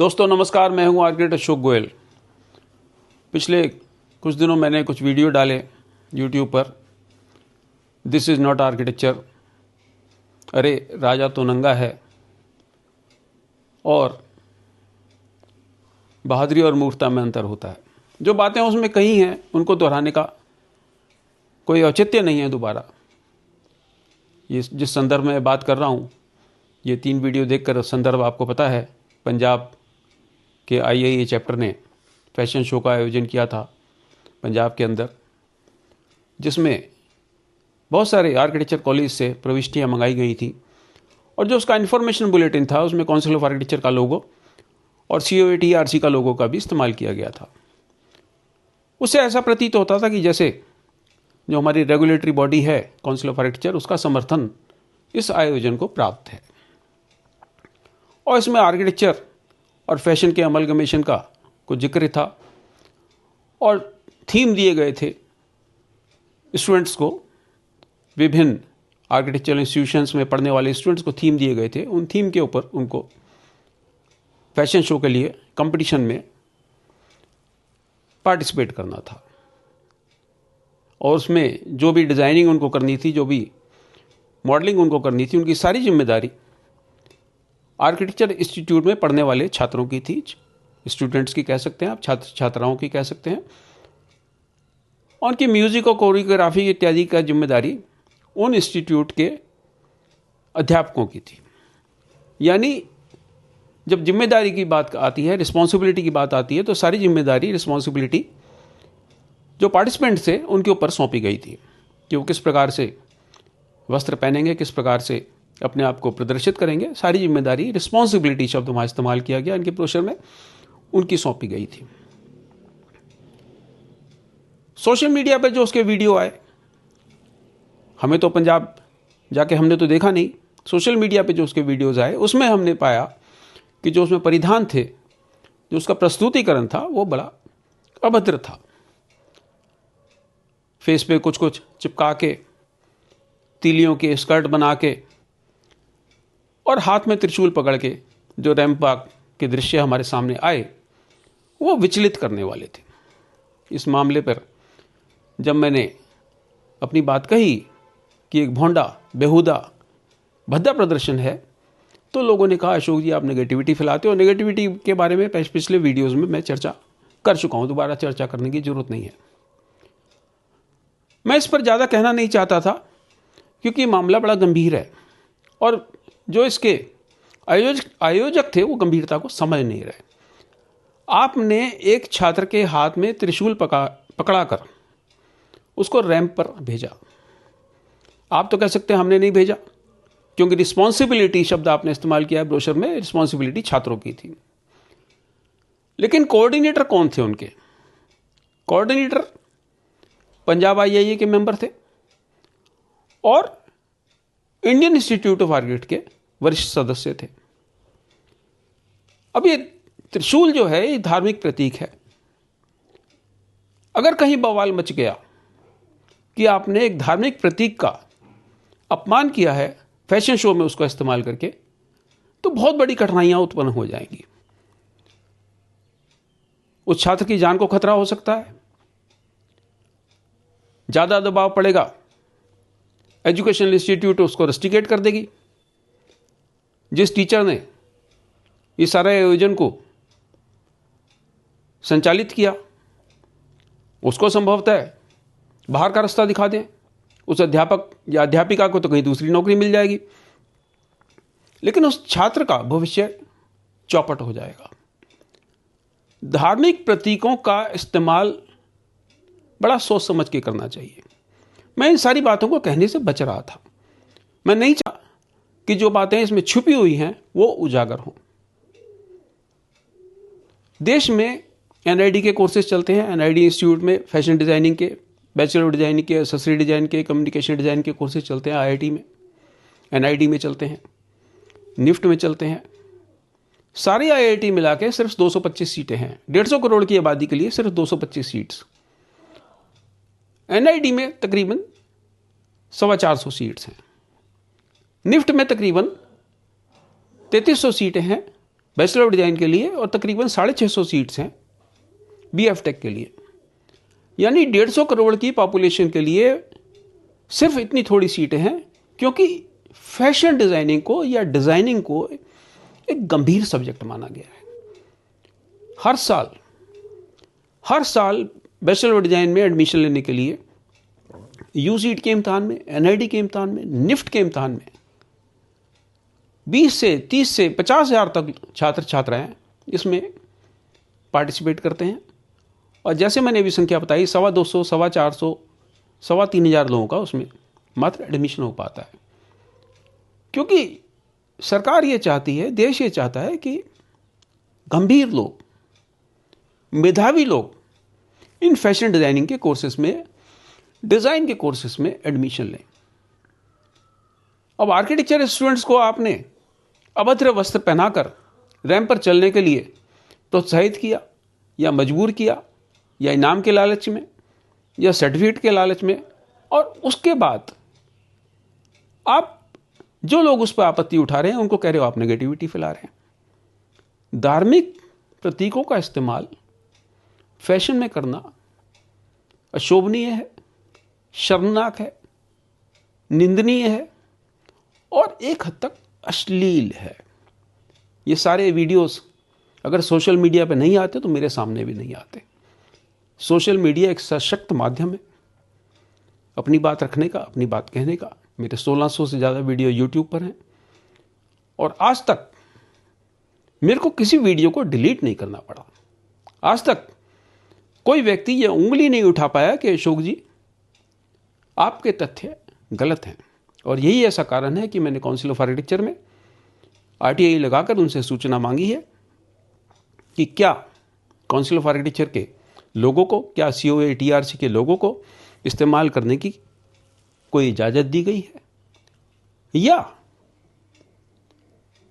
दोस्तों नमस्कार, मैं हूं आर्किटेक्ट अशोक गोयल। पिछले कुछ दिनों मैंने कुछ वीडियो डाले यूट्यूब पर। दिस इज़ नॉट आर्किटेक्चर, अरे राजा तो नंगा है, और बहादुरी और मूर्खता में अंतर होता है। जो बातें उसमें कही हैं उनको दोहराने का कोई औचित्य नहीं है दोबारा। ये जिस संदर्भ में बात कर रहा हूँ, ये 3 वीडियो देखकर संदर्भ आपको पता है। पंजाब के IIA चैप्टर ने फैशन शो का आयोजन किया था पंजाब के अंदर, जिसमें बहुत सारे आर्किटेक्चर कॉलेज से प्रविष्टियाँ मंगाई गई थी, और जो उसका इन्फॉर्मेशन बुलेटिन था उसमें काउंसिल ऑफ आर्किटेक्चर का लोगो और COATRC का लोगो का भी इस्तेमाल किया गया था। उससे ऐसा प्रतीत होता था कि जैसे जो हमारी रेगुलेटरी बॉडी है काउंसिल ऑफ आर्किटेक्चर, उसका समर्थन इस आयोजन को प्राप्त है, और इसमें आर्किटेक्चर और फैशन के अमलगमेशन का कुछ जिक्र था, और थीम दिए गए थे स्टूडेंट्स को। विभिन्न आर्किटेक्चरल इंस्टीट्यूशंस में पढ़ने वाले स्टूडेंट्स को थीम दिए गए थे। उन थीम के ऊपर उनको फैशन शो के लिए कंपटीशन में पार्टिसिपेट करना था, और उसमें जो भी डिज़ाइनिंग उनको करनी थी, जो भी मॉडलिंग उनको करनी थी, उनकी सारी जिम्मेदारी आर्किटेक्चर इंस्टीट्यूट में पढ़ने वाले छात्रों की थी। स्टूडेंट्स की कह सकते हैं आप, छात्र छात्राओं की कह सकते हैं। उनकी म्यूज़िक और कोरियोग्राफी इत्यादि का जिम्मेदारी उन इंस्टीट्यूट के अध्यापकों की थी। यानी जब जिम्मेदारी की बात आती है, रिस्पॉन्सिबिलिटी की बात आती है, तो सारी जिम्मेदारी रिस्पॉन्सिबिलिटी जो पार्टिसिपेंट्स थे उनके ऊपर सौंपी गई थी कि वो किस प्रकार से वस्त्र पहनेंगे, किस प्रकार से अपने आप को प्रदर्शित करेंगे। सारी जिम्मेदारी, रिस्पॉन्सिबिलिटी शब्द वहाँ इस्तेमाल किया गया इनके ब्रोशर में, उनकी सौंपी गई थी। सोशल मीडिया पर जो उसके वीडियो आए, हमें तो पंजाब जाके हमने तो देखा नहीं, सोशल मीडिया पे जो उसके वीडियोज़ आए उसमें हमने पाया कि जो उसमें परिधान थे, जो उसका प्रस्तुतिकरण था, वो बड़ा अभद्र था। फेस पे कुछ कुछ चिपका के, तीलियों के स्कर्ट बना के, और हाथ में त्रिशूल पकड़ के जो रैंप वॉक के दृश्य हमारे सामने आए, वो विचलित करने वाले थे। इस मामले पर जब मैंने अपनी बात कही कि एक भोंडा, बेहुदा, भद्दा प्रदर्शन है, तो लोगों ने कहा अशोक जी आप नेगेटिविटी फैलाते हो। नेगेटिविटी के बारे में पिछले वीडियोज़ में मैं चर्चा कर चुका हूँ, दोबारा चर्चा करने की जरूरत नहीं है। मैं इस पर ज़्यादा कहना नहीं चाहता था क्योंकि मामला बड़ा गंभीर है, और जो इसके आयोजक थे वो गंभीरता को समझ नहीं रहे। आपने एक छात्र के हाथ में त्रिशूल पकड़ा कर उसको रैंप पर भेजा। आप तो कह सकते हैं हमने नहीं भेजा, क्योंकि रिस्पॉन्सिबिलिटी शब्द आपने इस्तेमाल किया है ब्रोशर में, रिस्पॉन्सिबिलिटी छात्रों की थी। लेकिन कोऑर्डिनेटर कौन थे उनके? कोऑर्डिनेटर पंजाब IIA के मेंबर थे और इंडियन इंस्टीट्यूट ऑफ आर्किटेक्ट के वरिष्ठ सदस्य थे। अब ये त्रिशूल जो है ये धार्मिक प्रतीक है। अगर कहीं बवाल मच गया कि आपने एक धार्मिक प्रतीक का अपमान किया है फैशन शो में उसका इस्तेमाल करके, तो बहुत बड़ी कठिनाइयां उत्पन्न हो जाएंगी। उस छात्र की जान को खतरा हो सकता है, ज्यादा दबाव पड़ेगा, एजुकेशनल इंस्टीट्यूट उसको रस्टिकेट कर देगी। जिस टीचर ने इस सारे आयोजन को संचालित किया उसको संभवतः बाहर का रास्ता दिखा दें। उस अध्यापक या अध्यापिका को तो कहीं दूसरी नौकरी मिल जाएगी, लेकिन उस छात्र का भविष्य चौपट हो जाएगा। धार्मिक प्रतीकों का इस्तेमाल बड़ा सोच समझ के करना चाहिए। मैं इन सारी बातों को कहने से बच रहा था। मैं नहीं चाहता कि जो बातें इसमें छुपी हुई हैं वो उजागर हों। देश में NID के कोर्सेज चलते हैं। NID इंस्टीट्यूट में फैशन डिज़ाइनिंग के, बैचलर ऑफ डिज़ाइनिंग के, एक्सेसरी डिज़ाइन के, कम्युनिकेशन डिज़ाइन के कोर्सेज चलते हैं। IIT में, NID में चलते हैं, NIFT में चलते हैं। सारी IIT मिला के सिर्फ 225 सीटें हैं। 150 करोड़ की आबादी के लिए सिर्फ 225 सीट्स। NID में तकरीबन 425 सीट्स हैं। NIFT में तकरीबन 3300 सीटें हैं, बैचलर ऑफ डिज़ाइन के लिए और तकरीबन 650 सीट्स हैं BF टेक के लिए। यानी 150 करोड़ की पॉपुलेशन के लिए सिर्फ इतनी थोड़ी सीटें हैं, क्योंकि फैशन डिज़ाइनिंग को या डिज़ाइनिंग को एक गंभीर सब्जेक्ट माना गया है। हर साल बैचलर ऑफ डिज़ाइन में एडमिशन लेने के लिए UCET के इम्तहान में, NID के इम्तहान में, निफ्ट के इम्तहान में 20 से 30 से 50 हज़ार तक छात्र छात्राएं इसमें पार्टिसिपेट करते हैं। और जैसे मैंने अभी संख्या बताई, 250, 450, 3,500 लोगों का उसमें मात्र एडमिशन हो पाता है, क्योंकि सरकार ये चाहती है, देश ये चाहता है कि गंभीर लोग, मेधावी लोग इन फैशन डिज़ाइनिंग के कोर्सेज में, डिज़ाइन के कोर्सेज में एडमिशन लें। अब आर्किटेक्चर स्टूडेंट्स को आपने अभद्र वस्त्र पहनाकर रैंप पर चलने के लिए प्रोत्साहित किया या मजबूर किया, या इनाम के लालच में या सर्टिफिकेट के लालच में, और उसके बाद आप जो लोग उस पर आपत्ति उठा रहे हैं उनको कह रहे हो आप नेगेटिविटी फैला रहे हैं। धार्मिक प्रतीकों का इस्तेमाल फैशन में करना अशोभनीय है, शर्मनाक है, निंदनीय है और एक हद तक अश्लील है। ये सारे वीडियोस अगर सोशल मीडिया पे नहीं आते तो मेरे सामने भी नहीं आते। सोशल मीडिया एक सशक्त माध्यम है अपनी बात रखने का, अपनी बात कहने का। मेरे 1600 से ज़्यादा वीडियो यूट्यूब पर हैं और आज तक मेरे को किसी वीडियो को डिलीट नहीं करना पड़ा। आज तक कोई व्यक्ति ये उंगली नहीं उठा पाया कि अशोक जी आपके तथ्य गलत हैं। और यही ऐसा कारण है कि मैंने काउंसिल ऑफ आर्किटेक्चर में RTI लगाकर उनसे सूचना मांगी है कि क्या काउंसिल ऑफ आर्किटेक्चर के लोगों को, क्या COA TRC के लोगों को इस्तेमाल करने की कोई इजाज़त दी गई है, या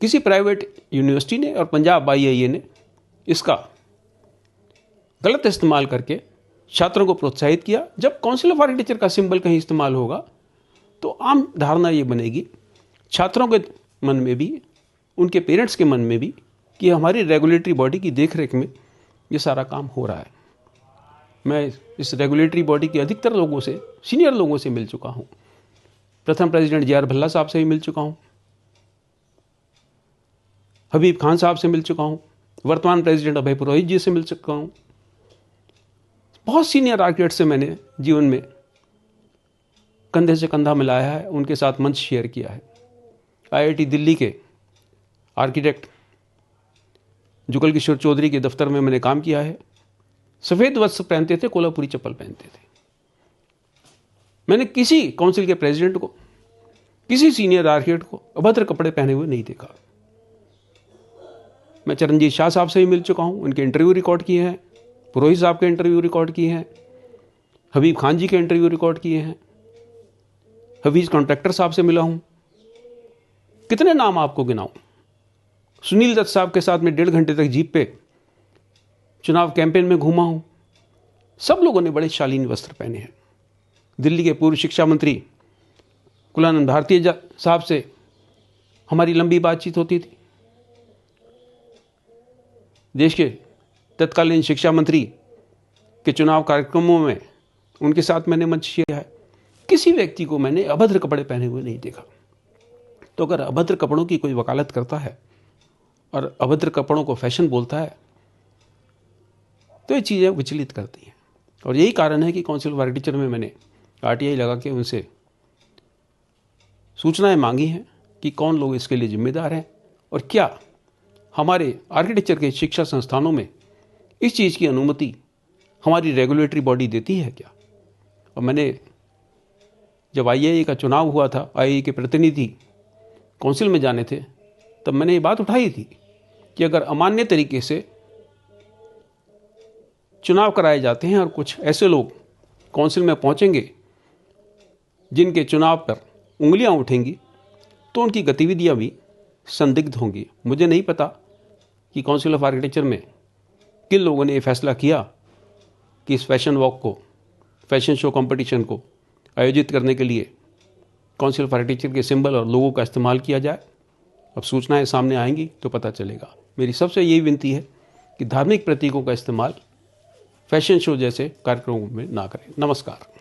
किसी प्राइवेट यूनिवर्सिटी ने और पंजाब IIA ने इसका गलत इस्तेमाल करके छात्रों को प्रोत्साहित किया। जब काउंसिल ऑफ आर्किटेक्चर का सिंबल कहीं इस्तेमाल होगा तो आम धारणा ये बनेगी छात्रों के मन में भी, उनके पेरेंट्स के मन में भी, कि हमारी रेगुलेटरी बॉडी की देखरेख में ये सारा काम हो रहा है। मैं इस रेगुलेटरी बॉडी के अधिकतर लोगों से, सीनियर लोगों से मिल चुका हूँ। प्रथम प्रेसिडेंट JR भल्ला साहब से भी मिल चुका हूँ, हबीब खान साहब से मिल चुका हूँ, वर्तमान प्रेसिडेंट अभय पुरोहित जी से मिल चुका हूँ। बहुत सीनियर आर्किटेक्ट से मैंने जीवन में कंधे से कंधा मिलाया है, उनके साथ मंच शेयर किया है। IIT दिल्ली के आर्किटेक्ट जुगल किशोर चौधरी के दफ्तर में मैंने काम किया है। सफ़ेद वस्त्र पहनते थे, कोल्हापुरी चप्पल पहनते थे। मैंने किसी काउंसिल के प्रेसिडेंट को, किसी सीनियर आर्किटेक्ट को अभद्र कपड़े पहने हुए नहीं देखा। मैं चरणजीत शाह साहब से भी मिल चुका हूँ, उनके इंटरव्यू रिकॉर्ड किए हैं, पुरोहित साहब के इंटरव्यू रिकॉर्ड किए हैं, हबीब खान जी के इंटरव्यू रिकॉर्ड किए हैं, हफीज कॉन्ट्रैक्टर साहब से मिला हूँ। कितने नाम आपको गिनाऊं? सुनील दत्त साहब के साथ में 1.5 घंटे तक जीप पे चुनाव कैंपेन में घूमा हूँ। सब लोगों ने बड़े शालीन वस्त्र पहने हैं। दिल्ली के पूर्व शिक्षा मंत्री कुलानंद भारतीय साहब से हमारी लंबी बातचीत होती थी। देश के तत्कालीन शिक्षा मंत्री के चुनाव कार्यक्रमों में उनके साथ मैंने मंच किया है। किसी व्यक्ति को मैंने अभद्र कपड़े पहने हुए नहीं देखा। तो अगर अभद्र कपड़ों की कोई वकालत करता है और अभद्र कपड़ों को फैशन बोलता है तो ये चीज़ें विचलित करती हैं। और यही कारण है कि काउंसिल ऑफ आर्किटेक्चर में मैंने RTI लगा के उनसे सूचनाएं मांगी हैं कि कौन लोग इसके लिए जिम्मेदार हैं और क्या हमारे आर्किटेक्चर के शिक्षा संस्थानों में इस चीज़ की अनुमति हमारी रेगुलेटरी बॉडी देती है क्या। और मैंने जब IIA का चुनाव हुआ था, IIA के प्रतिनिधि काउंसिल में जाने थे, तब मैंने ये बात उठाई थी कि अगर अमान्य तरीके से चुनाव कराए जाते हैं और कुछ ऐसे लोग काउंसिल में पहुंचेंगे जिनके चुनाव पर उंगलियां उठेंगी तो उनकी गतिविधियां भी संदिग्ध होंगी। मुझे नहीं पता कि काउंसिल ऑफ आर्किटेक्चर में किन लोगों ने ये फैसला किया कि इस फैशन वॉक को, फैशन शो कंपटीशन को आयोजित करने के लिए काउंसिल ऑफ आर्किटेक्चर के सिंबल और लोगों का इस्तेमाल किया जाए। अब सूचनाएं सामने आएंगी तो पता चलेगा। मेरी सबसे यही विनती है कि धार्मिक प्रतीकों का इस्तेमाल फैशन शो जैसे कार्यक्रमों में ना करें। नमस्कार।